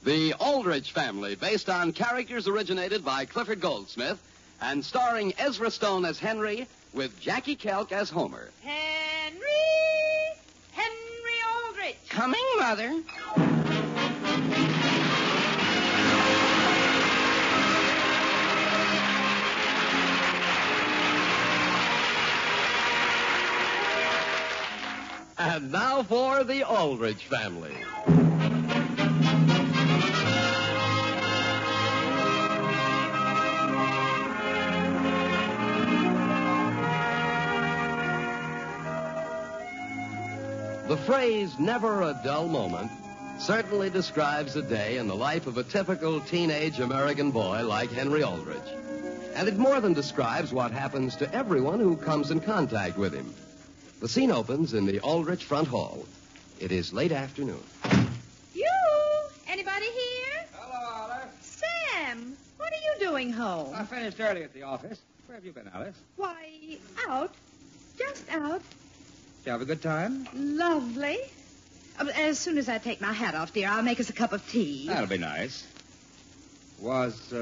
The Aldrich Family, based on characters originated by Clifford Goldsmith and starring Ezra Stone as Henry with Jackie Kelk as Homer. Henry Aldrich. Coming, Mother. And now for the Aldrich Family. The phrase, never a dull moment, certainly describes a day in the life of a typical teenage American boy like Henry Aldrich. And it more than describes what happens to everyone who comes in contact with him. The scene opens in the Aldrich front hall. It is late afternoon. You? Anybody here? Hello, Alice. Sam, what are you doing home? I finished early at the office. Where have you been, Alice? Why, out. Just out. Did you have a good time? Lovely. As soon as I take my hat off, dear, I'll make us a cup of tea. That'll be nice. Was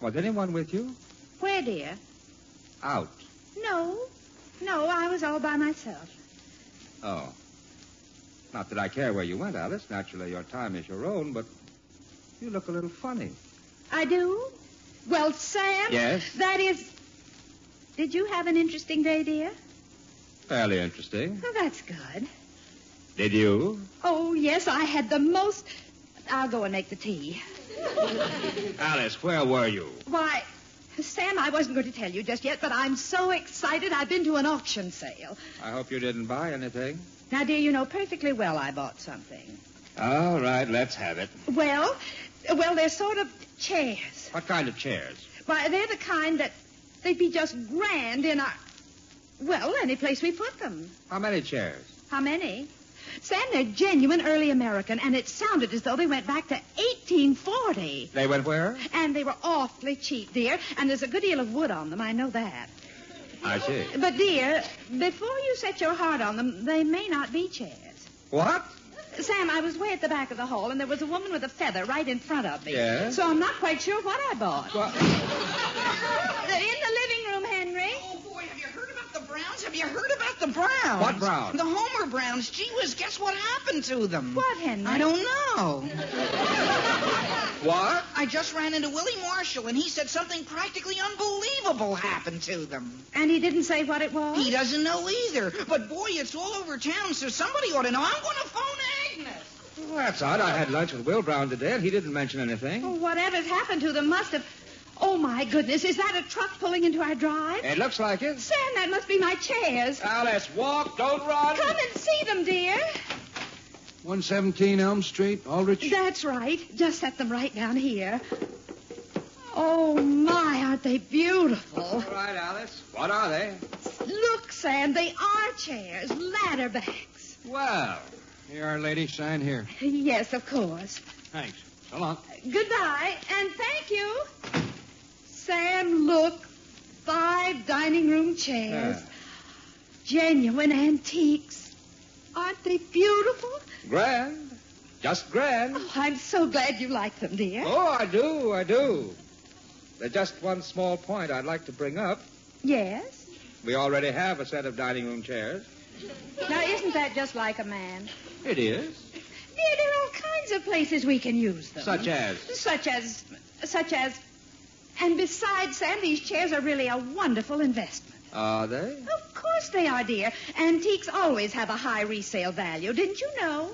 anyone with you? Where, dear? Out. No, I was all by myself. Oh. Not that I care where you went, Alice. Naturally, your time is your own, but you look a little funny. I do? Well, Sam... Yes? That is... Did you have an interesting day, dear? Fairly interesting. Oh, that's good. Did you? Oh, yes, I had the most... I'll go and make the tea. Alice, where were you? Why, Sam, I wasn't going to tell you just yet, but I'm so excited I've been to an auction sale. I hope you didn't buy anything. Now, dear, you know perfectly well I bought something. All right, let's have it. Well, they're sort of chairs. What kind of chairs? Why, they're the kind that they'd be just grand in our... Well, any place we put them. How many chairs? How many? Sam, they're genuine early American, and it sounded as though they went back to 1840. They went where? And they were awfully cheap, dear, and there's a good deal of wood on them, I know that. I see. But, dear, before you set your heart on them, they may not be chairs. What? Sam, I was way at the back of the hall, and there was a woman with a feather right in front of me. Yes? So I'm not quite sure what I bought. What? In the living room, Henry. Oh, boy, have you heard about the Browns? Have you heard about the Browns? What Browns? The Homer Browns. Gee whiz, guess what happened to them? What, Henry? I don't know. What? I just ran into Willie Marshall, and he said something practically unbelievable happened to them. And he didn't say what it was? He doesn't know either. But, boy, it's all over town, so somebody ought to know. I'm going to phone Agnes. Well, that's odd. I had lunch with Will Brown today, and he didn't mention anything. Oh, whatever's happened to them must have... Oh, my goodness, is that a truck pulling into our drive? It looks like it. Sam, that must be my chairs. Alice, walk, don't run. Come and see them, dear. 117 Elm Street, Aldrich? That's right. Just set them right down here. Oh, my, aren't they beautiful? All right, Alice. What are they? Look, Sam, they are chairs, ladder backs. Well, Here, our lady, sign here. Yes, of course. Thanks. So long. Goodbye, and thank you. Sam, look. 5 dining room chairs. Genuine antiques. Aren't they beautiful? grand. Just grand. Oh, I'm so glad you like them, dear. Oh, I do. There's just one small point I'd like to bring up. Yes? We already have a set of dining room chairs. Now, isn't that just like a man? It is. Dear, there are all kinds of places we can use them. Such as? Such as... And besides, Sam, these chairs are really a wonderful investment. Are they? Of course they are, dear. Antiques always have a high resale value. Didn't you know?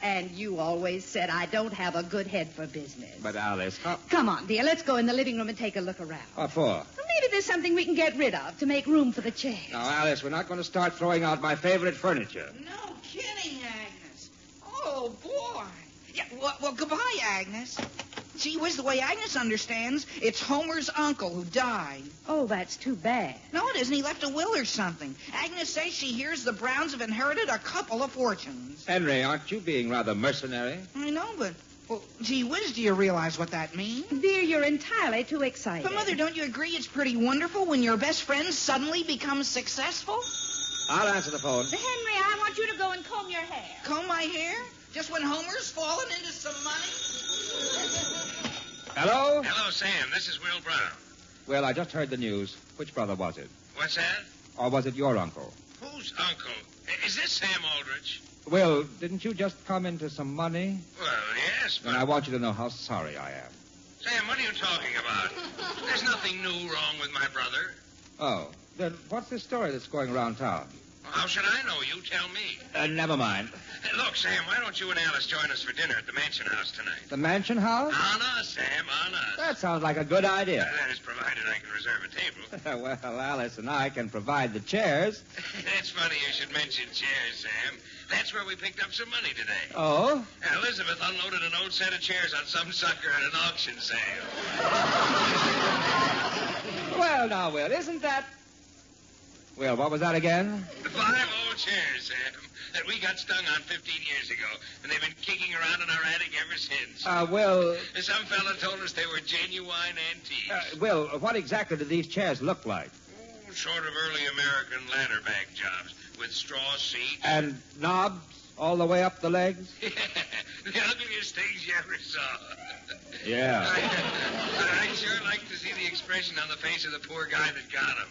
And you always said I don't have a good head for business. But, Alice, how... Come on, dear. Let's go in the living room and take a look around. What for? Well, maybe there's something we can get rid of to make room for the chairs. Now, Alice, we're not going to start throwing out my favorite furniture. No kidding, Agnes. Oh, boy. Yeah, well, goodbye, Agnes. Gee whiz, the way Agnes understands, it's Homer's uncle who died. Oh, that's too bad. No, it isn't. He left a will or something. Agnes says she hears the Browns have inherited a couple of fortunes. Henry, aren't you being rather mercenary? I know, but... Well, gee whiz, do you realize what that means? Dear, you're entirely too excited. But, Mother, don't you agree it's pretty wonderful when your best friend suddenly becomes successful? I'll answer the phone. Henry, I want you to go and comb your hair. Comb my hair? Just when Homer's fallen into some money? Hello? Hello, Sam. This is Will Brown. Well, I just heard the news. Which brother was it? What's that? Or was it your uncle? Who's uncle? Is this Sam Aldrich? Will, didn't you just come into some money? Well, yes, but... And I want you to know how sorry I am. Sam, what are you talking about? There's nothing new wrong with my brother. Oh, then what's this story that's going around town? Well, how should I know? You tell me. Never mind. Hey, look, Sam, why don't you and Alice join us for dinner at the Mansion House tonight? The Mansion House? On us, Sam, on us. That sounds like a good idea. That is provided I can reserve a table. Well, Alice and I can provide the chairs. It's funny you should mention chairs, Sam. That's where we picked up some money today. Oh? Elizabeth unloaded an old set of chairs on some sucker at an auction sale. Well, now, Will, isn't that... Well, what was that again? 5 old chairs, Sam, that we got stung on 15 years ago, and they've been kicking around in our attic ever since. Will... Some fella told us they were genuine antiques. Will, what exactly do these chairs look like? Oh, sort of early American ladder-back jobs with straw seats. And knobs all the way up the legs? The ugliest things you ever saw. Yeah. I'd sure like to see the expression on the face of the poor guy that got them.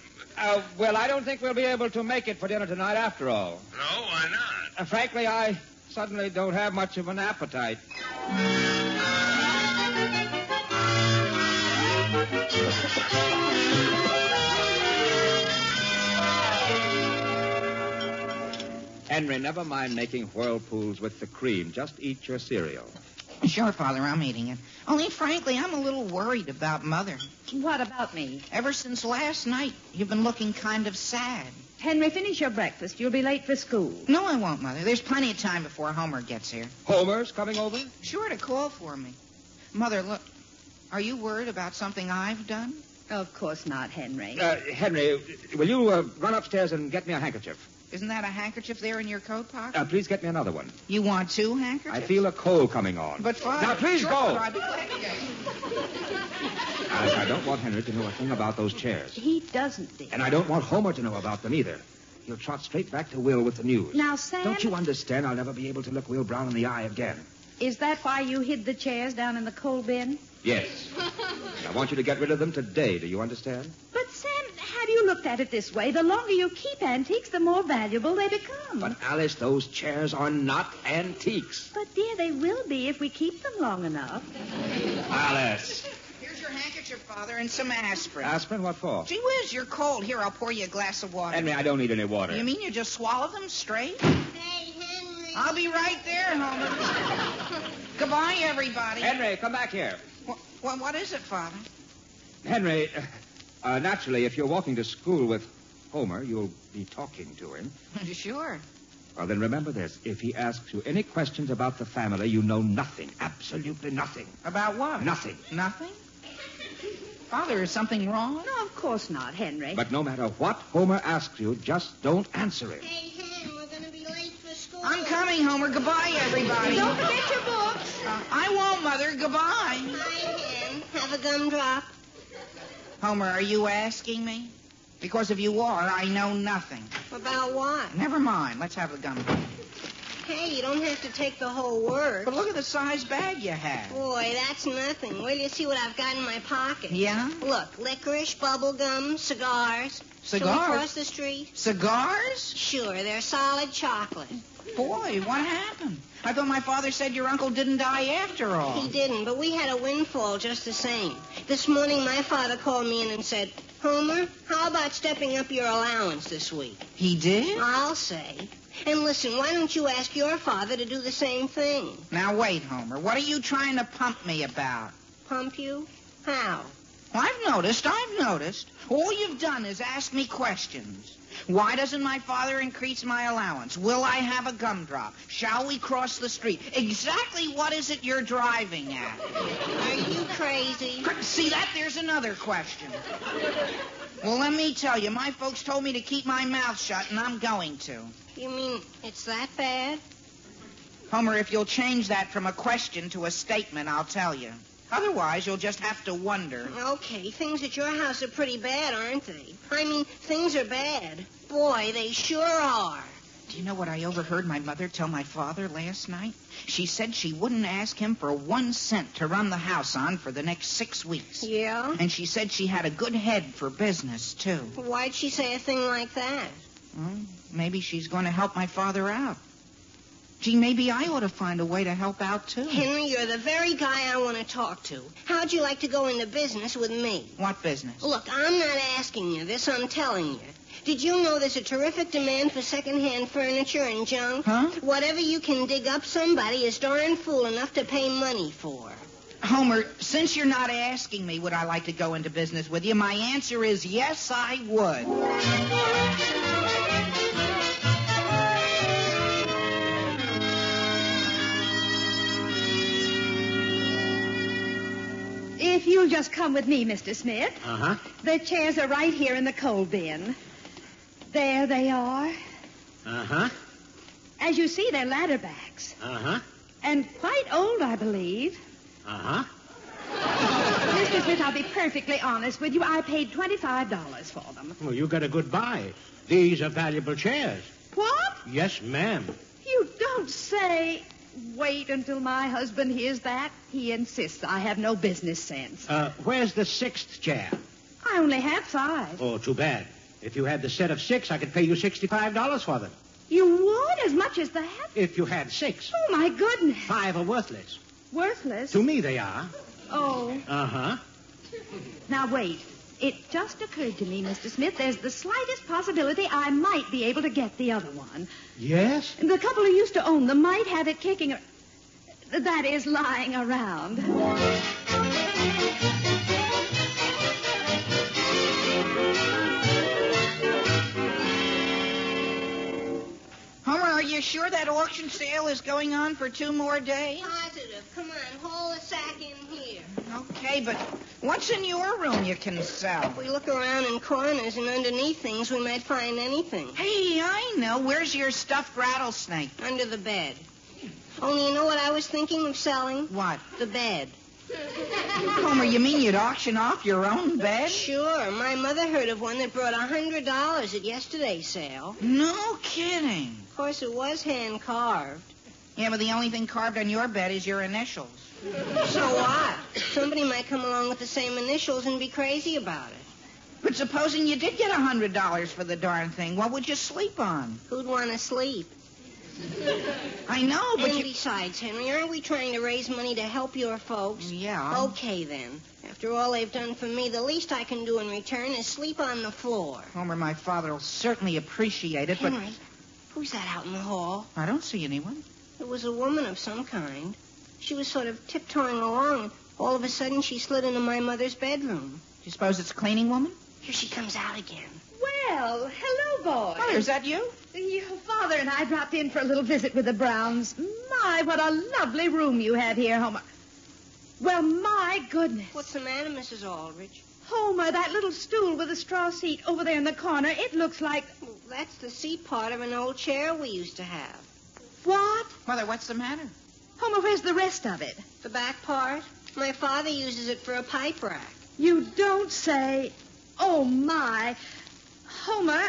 Well, I don't think we'll be able to make it for dinner tonight after all. No, why not? Frankly, I suddenly don't have much of an appetite. Henry, never mind making whirlpools with the cream. Just eat your cereal. Sure, Father, I'm eating it. Only, frankly, I'm a little worried about Mother. What about me? Ever since last night, you've been looking kind of sad. Henry, finish your breakfast. You'll be late for school. No, I won't, Mother. There's plenty of time before Homer gets here. Homer's coming over? Sure to call for me. Mother, look, are you worried about something I've done? Of course not, Henry. Henry, will you run upstairs and get me a handkerchief? Isn't that a handkerchief there in your coat pocket? Please get me another one. You want 2 handkerchiefs? I feel a cold coming on. But, Father... Now, please sure, go. Father, I'd be glad to go. I don't want Henry to know a thing about those chairs. He doesn't, dear. And I don't want Homer to know about them either. He'll trot straight back to Will with the news. Now, Sam... Don't you understand? I'll never be able to look Will Brown in the eye again. Is that why you hid the chairs down in the coal bin? Yes. And I want you to get rid of them today. Do you understand? But, Sam, have you looked at it this way? The longer you keep antiques, the more valuable they become. But, Alice, those chairs are not antiques. But, dear, they will be if we keep them long enough. Alice. Here's your handkerchief, Father, and some aspirin. Aspirin? What for? Gee whiz, you're cold. Here, I'll pour you a glass of water. Henry, I don't need any water. You mean you just swallow them straight? Hey, Henry. I'll be right there, Homer. Goodbye, everybody. Henry, come back here. What is it, Father? Henry, naturally, if you're walking to school with Homer, you'll be talking to him. Sure. Well, then remember this. If he asks you any questions about the family, you know nothing. Absolutely nothing. About what? Nothing. Nothing? Father, is something wrong? No, of course not, Henry. But no matter what Homer asks you, just don't answer him. Hey, Hen, we're going to be late for school. I'm coming, Homer. Goodbye, everybody. Don't forget your books. I won't, Mother. Goodbye. Hi, Hen. Have a gumdrop. Homer, are you asking me? Because if you are, I know nothing. About what? Never mind. Let's have the gumdrop. Hey, you don't have to take the whole word. But look at the size bag you have. Boy, that's nothing. Wait till you see what I've got in my pocket. Yeah? Look, licorice, bubble gum, cigars. Shall we Cigars? cross the street? Cigars? Sure, they're solid chocolate. Boy, what happened? I thought my father said your uncle didn't die after all. He didn't, but we had a windfall just the same. This morning, my father called me in and said, Homer, how about stepping up your allowance this week? He did? I'll say. And listen, why don't you ask your father to do the same thing? Now, wait, Homer. What are you trying to pump me about? Pump you? How? Well, I've noticed. All you've done is ask me questions. Why doesn't my father increase my allowance? Will I have a gumdrop? Shall we cross the street? Exactly what is it you're driving at? Are you crazy? See that? There's another question. Well, let me tell you, my folks told me to keep my mouth shut, and I'm going to. You mean it's that bad? Homer, if you'll change that from a question to a statement, I'll tell you. Otherwise, you'll just have to wonder. Okay, things at your house are pretty bad, aren't they? I mean, things are bad. Boy, they sure are. Do you know what I overheard my mother tell my father last night? She said she wouldn't ask him for 1 cent to run the house on for the next 6 weeks. Yeah? And she said she had a good head for business, too. Why'd she say a thing like that? Well, maybe she's going to help my father out. Gee, maybe I ought to find a way to help out, too. Henry, you're the very guy I want to talk to. How'd you like to go into business with me? What business? Look, I'm not asking you this, I'm telling you. Did you know there's a terrific demand for second-hand furniture and junk? Huh? Whatever you can dig up, somebody is darn fool enough to pay money for. Homer, since you're not asking me would I like to go into business with you, my answer is yes, I would. If you'll just come with me, Mr. Smith. Uh-huh. The chairs are right here in the coal bin. There they are. Uh-huh. As you see, they're ladder backs. Uh-huh. And quite old, I believe. Uh-huh. Mr. Smith, I'll be perfectly honest with you. I paid $25 for them. Well, you got a good buy. These are valuable chairs. What? Yes, ma'am. You don't say... Wait until my husband hears that. He insists I have no business sense. Where's the 6th chair? I only have 5. Oh, too bad. If you had the set of 6, I could pay you $65 for them. You would? As much as that? If you had 6. Oh, my goodness. 5 are worthless. Worthless? To me, they are. Oh. Uh-huh. Now, wait. It just occurred to me, Mr. Smith, there's the slightest possibility I might be able to get the other one. Yes? The couple who used to own them might have it kicking... That is, lying around. Homer, are you sure that auction sale is going on for 2 more days? Positive. Come on, haul a sack in here. Okay, but what's in your room you can sell? If we look around in corners and underneath things, we might find anything. Hey, I know. Where's your stuffed rattlesnake? Under the bed. Only you know what I was thinking of selling? What? The bed. Homer, you mean you'd auction off your own bed? Sure. My mother heard of one that brought $100 at yesterday's sale. No kidding. Of course, it was hand-carved. Yeah, but the only thing carved on your bed is your initials. So what? Somebody might come along with the same initials and be crazy about it. But supposing you did get $100 for the darn thing, what would you sleep on? Who'd want to sleep? I know, but And besides, Henry, aren't we trying to raise money to help your folks? Yeah. Okay, then. After all they've done for me, the least I can do in return is sleep on the floor. Homer, my father will certainly appreciate it, Henry, who's that out in the hall? but I don't see anyone. It was a woman of some kind. She was sort of tiptoeing along, and all of a sudden she slid into my mother's bedroom. Do you suppose it's a cleaning woman? Here she comes out again. Well, hello, boys. Mother, is that you? Your father and I dropped in for a little visit with the Browns. My, what a lovely room you have here, Homer. Well, my goodness. What's the matter, Mrs. Aldrich? Homer, that little stool with a straw seat over there in the corner, it looks like... Well, that's the seat part of an old chair we used to have. What? Mother, what's the matter? Homer, where's the rest of it? The back part? My father uses it for a pipe rack. You don't say... Oh, my. Homer,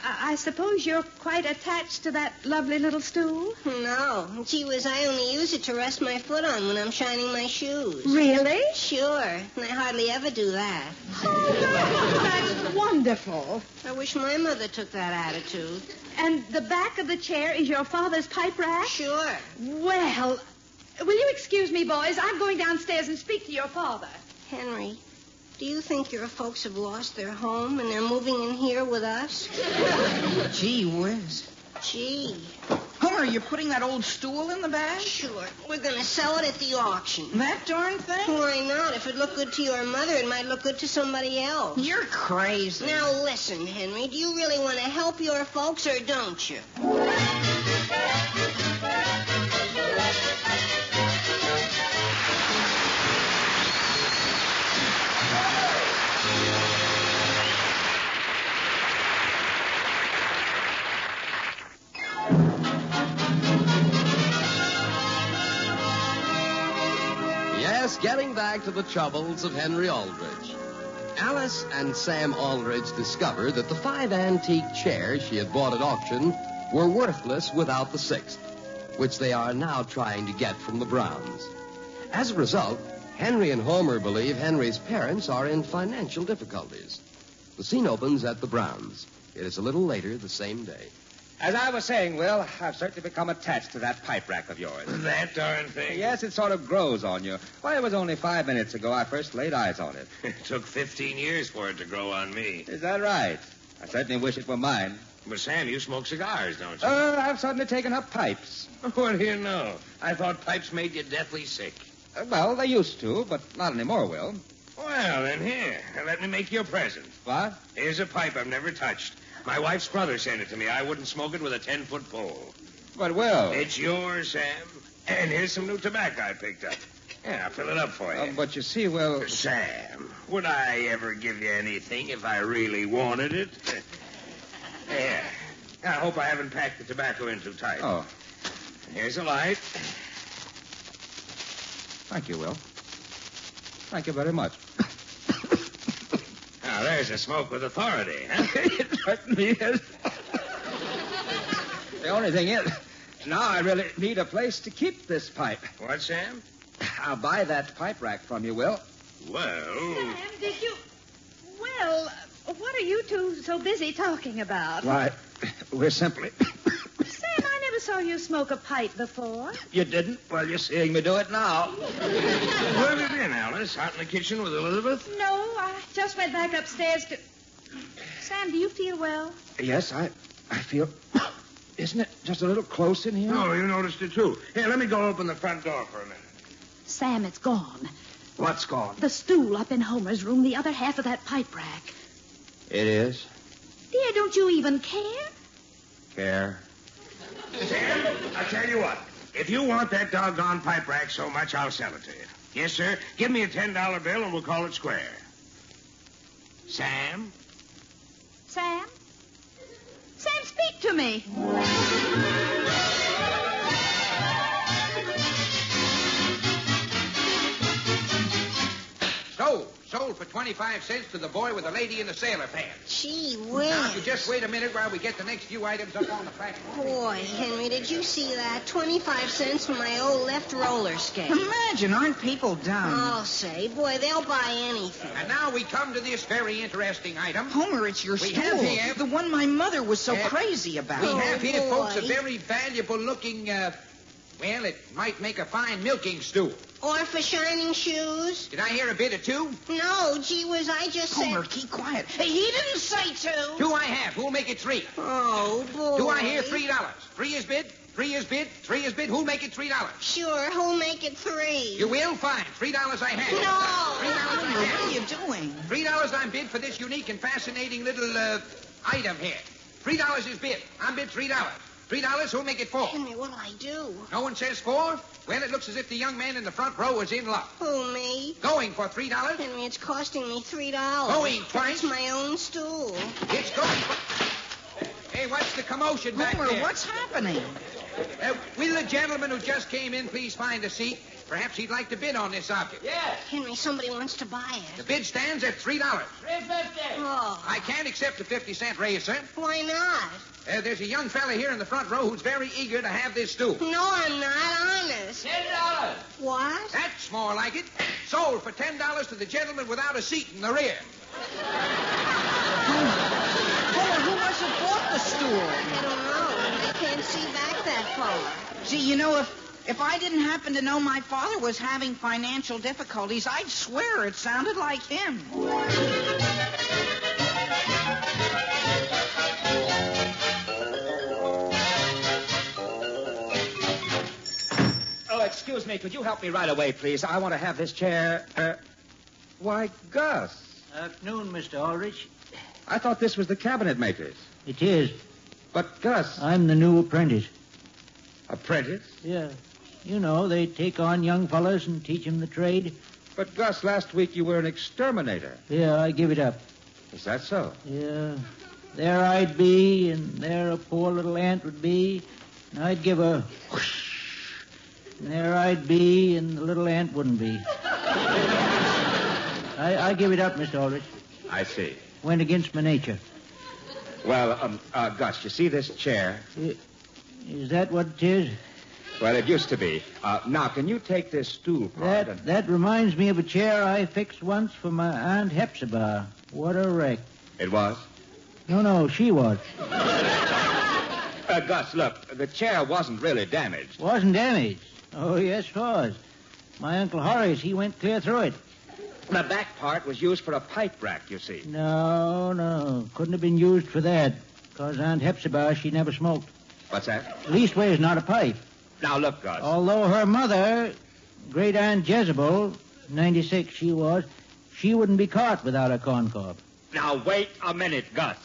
I suppose you're quite attached to that lovely little stool? No. Gee whiz, I only use it to rest my foot on when I'm shining my shoes. Really? Sure. And I hardly ever do that. Oh, that's wonderful. I wish my mother took that attitude. And the back of the chair is your father's pipe rack? Sure. Well, will you excuse me, boys? I'm going downstairs and speak to your father. Henry, do you think your folks have lost their home and they're moving in here with us? Gee whiz. Gee. Homer, you're putting that old stool in the bag? Sure. We're going to sell it at the auction. That darn thing? Why not? If it looked good to your mother, it might look good to somebody else. You're crazy. Now listen, Henry. Do you really want to help your folks or don't you? Yes, getting back to the troubles of Henry Aldrich. Alice and Sam Aldrich discovered that the 5 antique chairs she had bought at auction were worthless without the sixth, which they are now trying to get from the Browns. As a result, Henry and Homer believe Henry's parents are in financial difficulties. The scene opens at the Browns. It is a little later the same day. As I was saying, Will, I've certainly become attached to that pipe rack of yours. That darn thing. Yes, it sort of grows on you. Why, it was only 5 minutes ago I first laid eyes on it. It took 15 years for it to grow on me. Is that right? I certainly wish it were mine. But, Sam, you smoke cigars, don't you? I've suddenly taken up pipes. What do you know? I thought pipes made you deathly sick. Well, they used to, but not anymore, Will. Well, then here. Let me make you a present. What? Here's a pipe I've never touched. My wife's brother sent it to me. I wouldn't smoke it with a 10-foot pole. But, Will... It's yours, Sam. And here's some new tobacco I picked up. Yeah, I'll fill it up for you. But you see, Will... Sam, would I ever give you anything if I really wanted it? Yeah. I hope I haven't packed the tobacco in too tight. Oh. Here's a light. Thank you, Will. Thank you very much. Now, there's a smoke with authority, huh? It certainly is. The only thing is, now I really need a place to keep this pipe. What, Sam? I'll buy that pipe rack from you, Will. Well... Sam, did you... Well, what are you two so busy talking about? Why, we're simply... Sam, I never saw you smoke a pipe before. You didn't? Well, you're seeing me do it now. Where have you been, Alice? Out in the kitchen with Elizabeth? No, I just went back upstairs to... Sam, do you feel well? Yes, I feel... Isn't it just a little close in here? Oh, you noticed it, too. Here, let me go open the front door for a minute. Sam, it's gone. What's gone? The stool up in Homer's room, the other half of that pipe rack. It is? Dear, don't you even care? Care? Sam, I'll tell you what. If you want that doggone pipe rack so much, I'll sell it to you. Yes, sir. Give me a $10 bill and we'll call it square. Sam? Sam? Sam, speak to me. Sold for 25 cents to the boy with the lady in the sailor pants. Gee whiz. Now, if you just wait a minute while we get the next few items up on the platform. Boy, Henry, did you see that? 25 cents for my old left roller skate. Imagine, aren't people dumb? I'll say, boy, they'll buy anything. And now we come to this very interesting item. Homer, it's your We stool. have here- The one my mother was so Yeah. crazy about. We Oh, have here, boy. folks, a very valuable-looking, well, it might make a fine milking stool. Or for shining shoes? Did I hear a bid or two? No, gee whiz, I just Homer, said... keep quiet. Hey, he didn't say two. Two I have. Who'll make it three? Oh, boy. Do I hear $3? Three is bid. Three is bid. Three is bid. Who'll make it $3? Sure, who'll make it three? You will? Fine. $3 I have. No. $3 I Homer, what have. are you doing? $3 I'm bid for this unique and fascinating little, item here. $3 is bid. I'm bid $3. $3, who'll make it $4? Henry, what'll I do? No one says $4? Well, it looks as if the young man in the front row is in luck. Who, me? Going for $3. Henry, it's costing me $3. Going twice? It's my own stool. It's going for... Hey, what's the commotion back Homer, there? what's happening? Will the gentleman who just came in please find a seat? Perhaps he'd like to bid on this object. Yes, Henry, somebody wants to buy The it. bid stands at $3. $3.50. Oh, I can't accept a 50-cent raise, sir. why not? There's a young fella here in the front row who's very eager to have this stool. No, I'm not honest. $10. What? That's more like it. Sold for $10 to the gentleman without a seat in the rear. Homer, who must have bought the stool? I don't know. I can't see back that far. Gee, you know, if I didn't happen to know my father was having financial difficulties, I'd swear it sounded like him. Oh, excuse me. Could you help me right away, please? I want to have this chair... Why, Gus. Afternoon, Mr. Aldrich. I thought this was the cabinet maker's. It is. But, Gus... I'm the new apprentice. Apprentice? Yeah. You know, they take on young fellas and teach them the trade. But, Gus, last week you were an exterminator. Yeah, I give it up. Is that so? Yeah. There I'd be, and there a poor little ant would be, and I'd give a whoosh. And there I'd be, and the little ant wouldn't be. I give it up, Mr. Aldrich. I see. Went against my nature. Well, Gus, you see this chair? Is that what it is? Well, it used to be. Now, can you take this stool part and... That reminds me of a chair I fixed once for my Aunt Hepzibah. What a wreck. It was? No, she was. Gus, look, the chair wasn't really damaged. Wasn't damaged? Oh, yes, it was. My Uncle Horace, he went clear through it. The back part was used for a pipe rack, you see. No. Couldn't have been used for that. Because Aunt Hepzibah, she never smoked. What's that? Leastways, not a pipe. Now, look, Gus. Although her mother, Great Aunt Jezebel, 96 she was, she wouldn't be caught without a corncob. Now, wait a minute, Gus.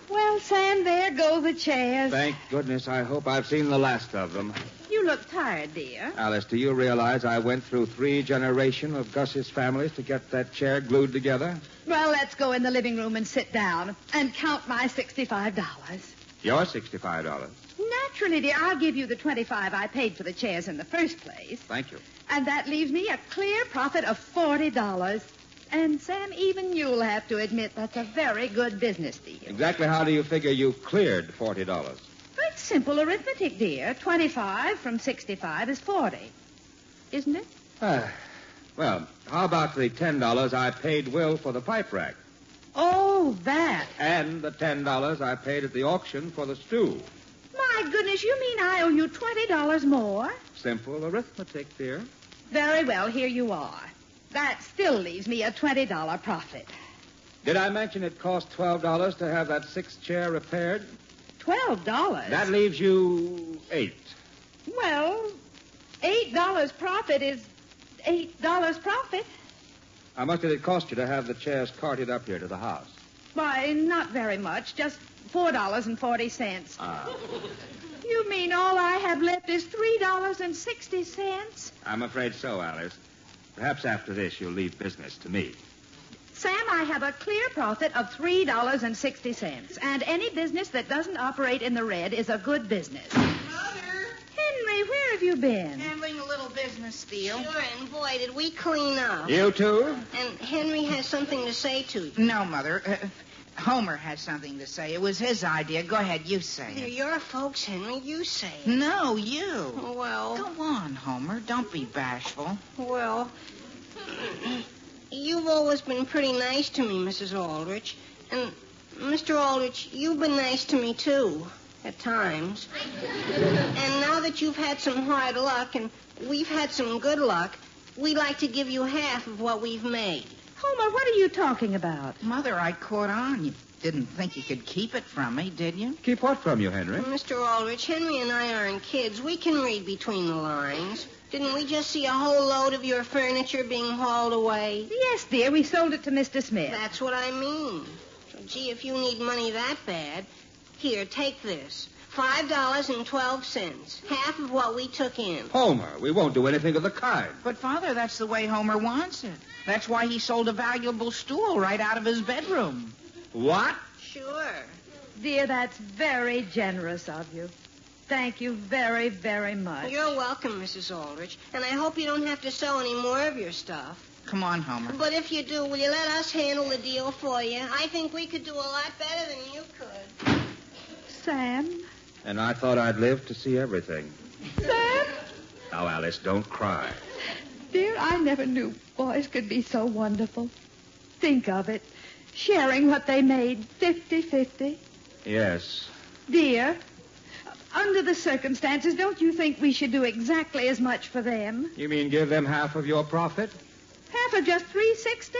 Well, Sam, there go the chairs. Thank goodness. I hope I've seen the last of them. You look tired, dear. Alice, do you realize I went through 3 generations of Gus's families to get that chair glued together? Well, let's go in the living room and sit down and count my $65. Your $65. Naturally, dear, I'll give you the $25 I paid for the chairs in the first place. Thank you. And that leaves me a clear profit of $40. And, Sam, even you'll have to admit that's a very good business deal. Exactly how do you figure you cleared $40? It's simple arithmetic, dear. 25 from 65 is 40. Isn't it? Well, how about the $10 I paid Will for the pipe rack? Oh, that. And the $10 I paid at the auction for the stool. My goodness, you mean I owe you $20 more? Simple arithmetic, dear. Very well, here you are. That still leaves me a $20 profit. Did I mention it cost $12 to have that 6th chair repaired? $12? That leaves you $8. Well, $8 profit is $8 profit. How much did it cost you to have the chairs carted up here to the house? Why, not very much, just $4.40. Ah. You mean all I have left is $3.60? I'm afraid so, Alice. Perhaps after this you'll leave business to me. Sam, I have a clear profit of $3.60, and any business that doesn't operate in the red is a good business. Mother, Henry, where have you been? handling a little business deal. Sure, and boy, did we clean up. You too? And Henry has something to say to you. No, Mother. Homer has something to say. It was his idea. Go ahead, you say They're it. your folks, Henry. You say it. No, you. Well, Go on, Homer. Don't be bashful. well, you've always been pretty nice to me, Mrs. Aldrich. And, Mr. Aldrich, you've been nice to me, too, at times. And now that you've had some hard luck and we've had some good luck, we'd like to give you half of what we've made. Homer, what are you talking about? Mother, I caught on. You didn't think you could keep it from me, did you? Keep what from you, Henry? Mr. Aldrich, Henry and I aren't kids. We can read between the lines. Didn't we just see a whole load of your furniture being hauled away? Yes, dear, we sold it to Mr. Smith. That's what I mean. So, gee, if you need money that bad, here, take this. $5.12. Half of what we took in. Homer, we won't do anything of the kind. But, Father, that's the way Homer wants it. That's why he sold a valuable stool right out of his bedroom. What? Sure. Dear, that's very generous of you. Thank you very, very much. You're welcome, Mrs. Aldrich. And I hope you don't have to sell any more of your stuff. Come on, Homer. But if you do, will you let us handle the deal for you? I think we could do a lot better than you could. Sam? And I thought I'd live to see everything. Sam? Now, Alice, don't cry. Dear, I never knew boys could be so wonderful. Think of it. Sharing what they made 50-50. Yes. Dear, under the circumstances, don't you think we should do exactly as much for them? You mean give them half of your profit? Half of just $3.60?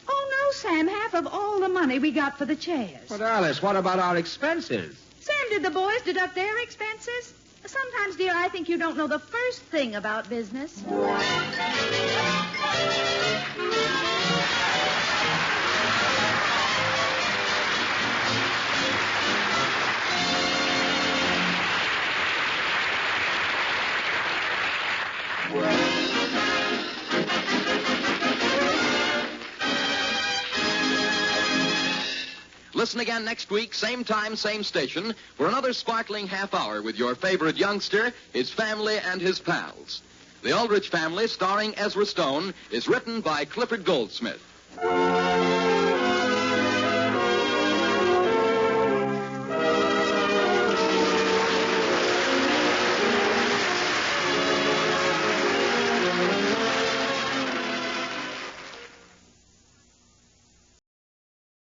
Oh, no, Sam, half of all the money we got for the chairs. But, Alice, what about our expenses? Sam, did the boys deduct their expenses? Sometimes, dear, I think you don't know the first thing about business. Listen listen again next week, same time, same station, for another sparkling half hour with your favorite youngster, his family, and his pals. The Aldrich Family, starring Ezra Stone, is written by Clifford Goldsmith.